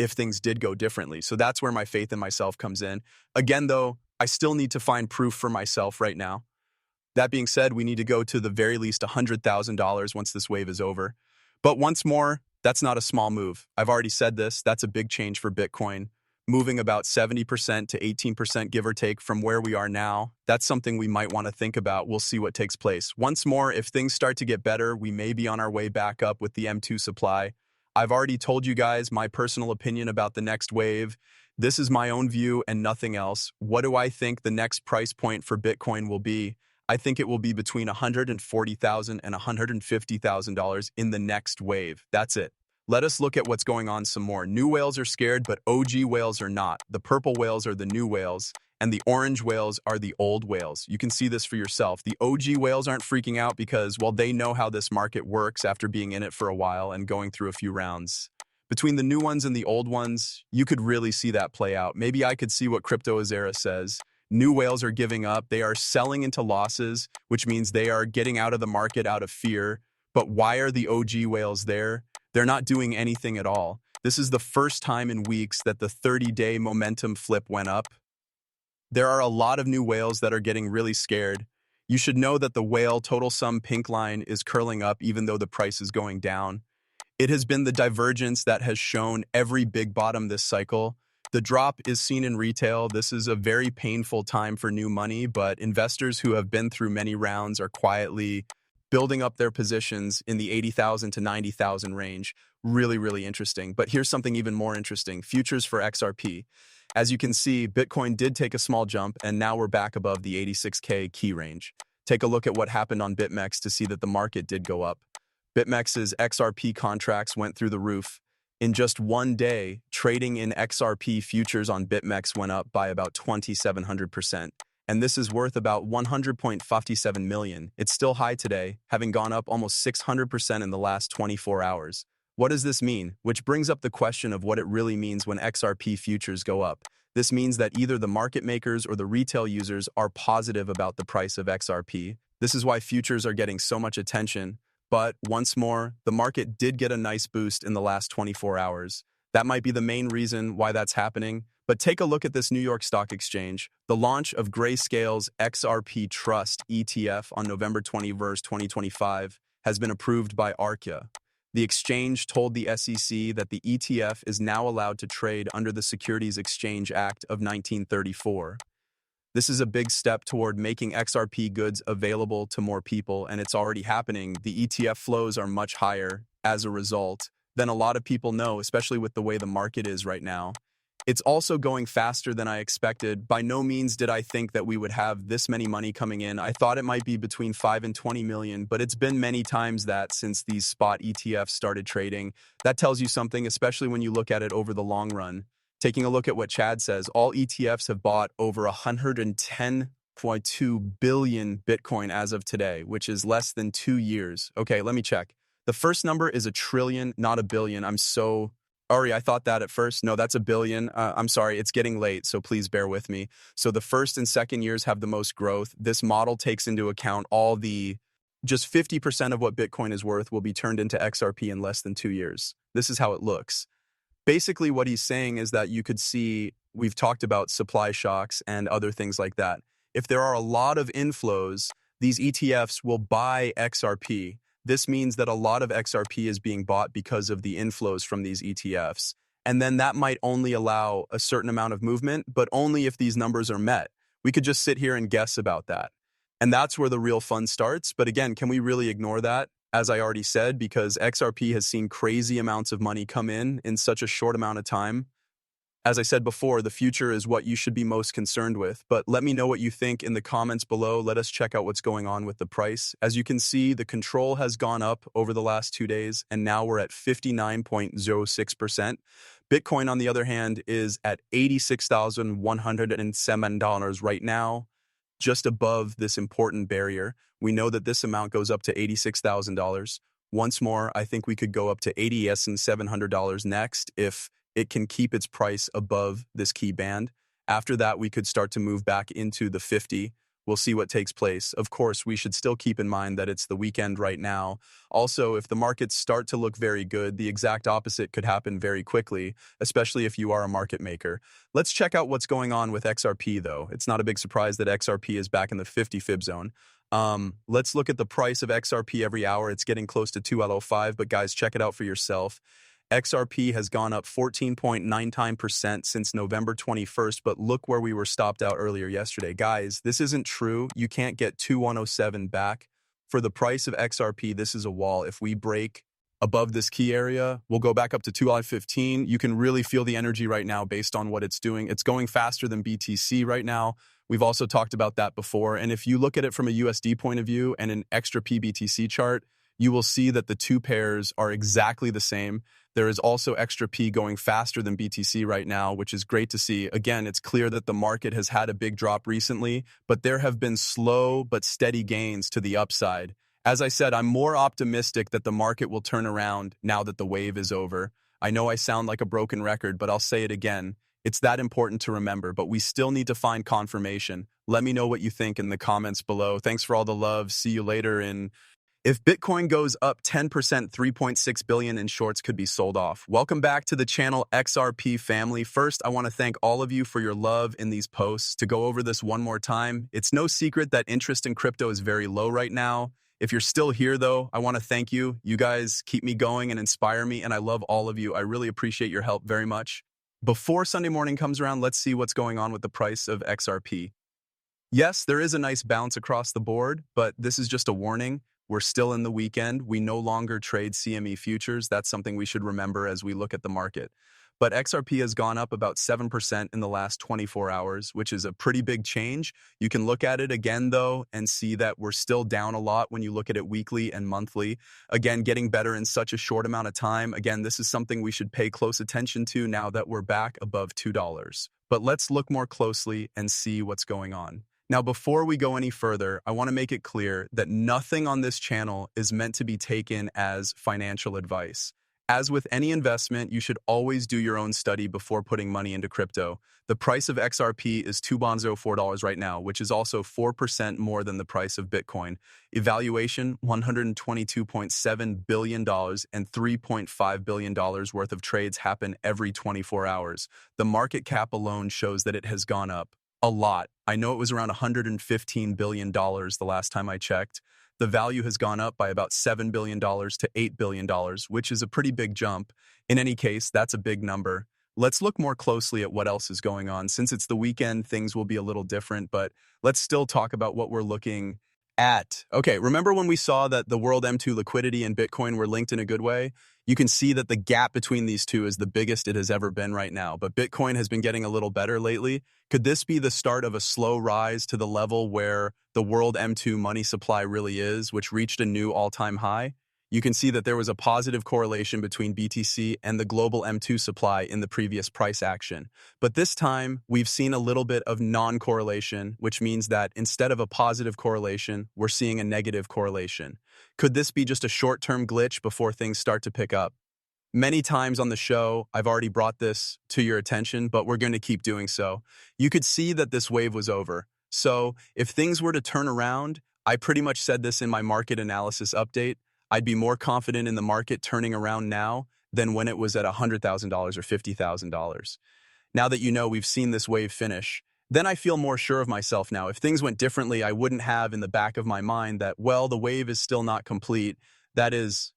if things did go differently. So that's where my faith in myself comes in. Again, though, I still need to find proof for myself right now. That being said, we need to go to the very least $100,000 once this wave is over. But once more, that's not a small move. I've already said this. That's a big change for Bitcoin. Moving about 70% to 18% give or take from where we are now. That's something we might want to think about. We'll see what takes place. Once more, if things start to get better, we may be on our way back up with the M2 supply. I've already told you guys my personal opinion about the next wave. This is my own view and nothing else. What do I think the next price point for Bitcoin will be? I think it will be between $140,000 and $150,000 in the next wave. That's it. Let us look at what's going on some more. New whales are scared, but OG whales are not. The purple whales are the new whales, and the orange whales are the old whales. You can see this for yourself. The OG whales aren't freaking out because, well, they know how this market works after being in it for a while and going through a few rounds. Between the new ones and the old ones, you could really see that play out. Maybe I could see what CryptoZera says. New whales are giving up. They are selling into losses, which means they are getting out of the market out of fear. But why are the OG whales there? They're not doing anything at all. This is the first time in weeks that the 30-day momentum flip went up. There are a lot of new whales that are getting really scared. You should know that the whale total sum pink line is curling up even though the price is going down. It has been the divergence that has shown every big bottom this cycle. The drop is seen in retail. This is a very painful time for new money, but investors who have been through many rounds are quietly building up their positions in the 80,000 to 90,000 range. Really, really interesting. But here's something even more interesting. Futures for XRP. As you can see, Bitcoin did take a small jump, and now we're back above the 86K key range. Take a look at what happened on BitMEX to see that the market did go up. BitMEX's XRP contracts went through the roof. In just one day, trading in XRP futures on BitMEX went up by about 2,700%. And this is worth about 100.57 million. It's still high today, having gone up almost 600% in the last 24 hours. What does this mean? Which brings up the question of what it really means when XRP futures go up. This means that either the market makers or the retail users are positive about the price of XRP. This is why futures are getting so much attention. But once more, the market did get a nice boost in the last 24 hours. That might be the main reason why that's happening. But take a look at this New York Stock Exchange. The launch of Grayscale's XRP Trust ETF on November 21st, 2025 has been approved by ARCA. The exchange told the SEC that the ETF is now allowed to trade under the Securities Exchange Act of 1934. This is a big step toward making XRP goods available to more people, and it's already happening. The ETF flows are much higher as a result than a lot of people know, especially with the way the market is right now. It's also going faster than I expected. By no means did I think that we would have this many money coming in. I thought it might be between 5 and 20 million, but it's been many times that since these spot ETFs started trading. That tells you something, especially when you look at it over the long run. Taking a look at what Chad says, all ETFs have bought over 110.2 billion Bitcoin as of today, which is less than 2 years. Okay, let me check. The first number is a trillion, not a billion. I thought that at first. No, that's a billion. I'm sorry, it's getting late, so please bear with me. So the first and second years have the most growth. This model takes into account just 50% of what Bitcoin is worth will be turned into XRP in less than 2 years. This is how it looks. Basically, what he's saying is that you could see, we've talked about supply shocks and other things like that. If there are a lot of inflows, these ETFs will buy XRP. This means that a lot of XRP is being bought because of the inflows from these ETFs. And then that might only allow a certain amount of movement, but only if these numbers are met. We could just sit here and guess about that. And that's where the real fun starts. But again, can we really ignore that? As I already said, because XRP has seen crazy amounts of money come in such a short amount of time. As I said before, the future is what you should be most concerned with, but let me know what you think in the comments below. Let us check out what's going on with the price. As you can see, the control has gone up over the last 2 days, and now we're at 59.06%. Bitcoin, on the other hand, is at $86,107 right now, just above this important barrier. We know that this amount goes up to $86,000. Once more, I think we could go up to $87,700 next if it can keep its price above this key band. After that, we could start to move back into the 50. We'll see what takes place. Of course, we should still keep in mind that it's the weekend right now. Also, if the markets start to look very good, the exact opposite could happen very quickly, especially if you are a market maker. Let's check out what's going on with XRP, though. It's not a big surprise that XRP is back in the 50 fib zone. Let's look at the price of XRP every hour. It's getting close to 2L05, but guys, check it out for yourself. XRP has gone up 14.99% since November 21st, but look where we were stopped out earlier yesterday. Guys, this isn't true. You can't get 2107 back. For the price of XRP, this is a wall. If we break above this key area, we'll go back up to 2I15. You can really feel the energy right now based on what it's doing. It's going faster than BTC right now. We've also talked about that before. And if you look at it from a USD point of view and an XRP BTC chart, you will see that the two pairs are exactly the same. There is also XRP going faster than BTC right now, which is great to see. Again, it's clear that the market has had a big drop recently, but there have been slow but steady gains to the upside. As I said, I'm more optimistic that the market will turn around now that the wave is over. I know I sound like a broken record, but I'll say it again. It's that important to remember, but we still need to find confirmation. Let me know what you think in the comments below. Thanks for all the love. See you later in... If Bitcoin goes up 10%, 3.6 billion in shorts could be sold off. Welcome back to the channel XRP family. First, I want to thank all of you for your love in these posts. To go over this one more time, it's no secret that interest in crypto is very low right now. If you're still here, though, I want to thank you. You guys keep me going and inspire me, and I love all of you. I really appreciate your help very much. Before Sunday morning comes around, let's see what's going on with the price of XRP. Yes, there is a nice bounce across the board, but this is just a warning. We're still in the weekend. We no longer trade CME futures. That's something we should remember as we look at the market. But XRP has gone up about 7% in the last 24 hours, which is a pretty big change. You can look at it again, though, and see that we're still down a lot when you look at it weekly and monthly. Again, getting better in such a short amount of time. Again, this is something we should pay close attention to now that we're back above $2. But let's look more closely and see what's going on. Now, before we go any further, I want to make it clear that nothing on this channel is meant to be taken as financial advice. As with any investment, you should always do your own study before putting money into crypto. The price of XRP is $2.04 right now, which is also 4% more than the price of Bitcoin. Evaluation, $122.7 billion and $3.5 billion worth of trades happen every 24 hours. The market cap alone shows that it has gone up a lot. I know it was around $115 billion the last time I checked. The value has gone up by about $7 billion to $8 billion, which is a pretty big jump. In any case, that's a big number. Let's look more closely at what else is going on. Since it's the weekend, things will be a little different, but let's still talk about what we're looking at. Okay, remember when we saw that the world M2 liquidity and Bitcoin were linked in a good way? You can see that the gap between these two is the biggest it has ever been right now, but Bitcoin has been getting a little better lately. Could this be the start of a slow rise to the level where the world M2 money supply really is, which reached a new all-time high? You can see that there was a positive correlation between BTC and the global M2 supply in the previous price action. But this time, we've seen a little bit of non-correlation, which means that instead of a positive correlation, we're seeing a negative correlation. Could this be just a short-term glitch before things start to pick up? Many times on the show, I've already brought this to your attention, but we're going to keep doing so. You could see that this wave was over. So if things were to turn around, I pretty much said this in my market analysis update, I'd be more confident in the market turning around now than when it was at $100,000 or $50,000. Now that you know we've seen this wave finish, then I feel more sure of myself now. If things went differently, I wouldn't have in the back of my mind that, well, the wave is still not complete. That is,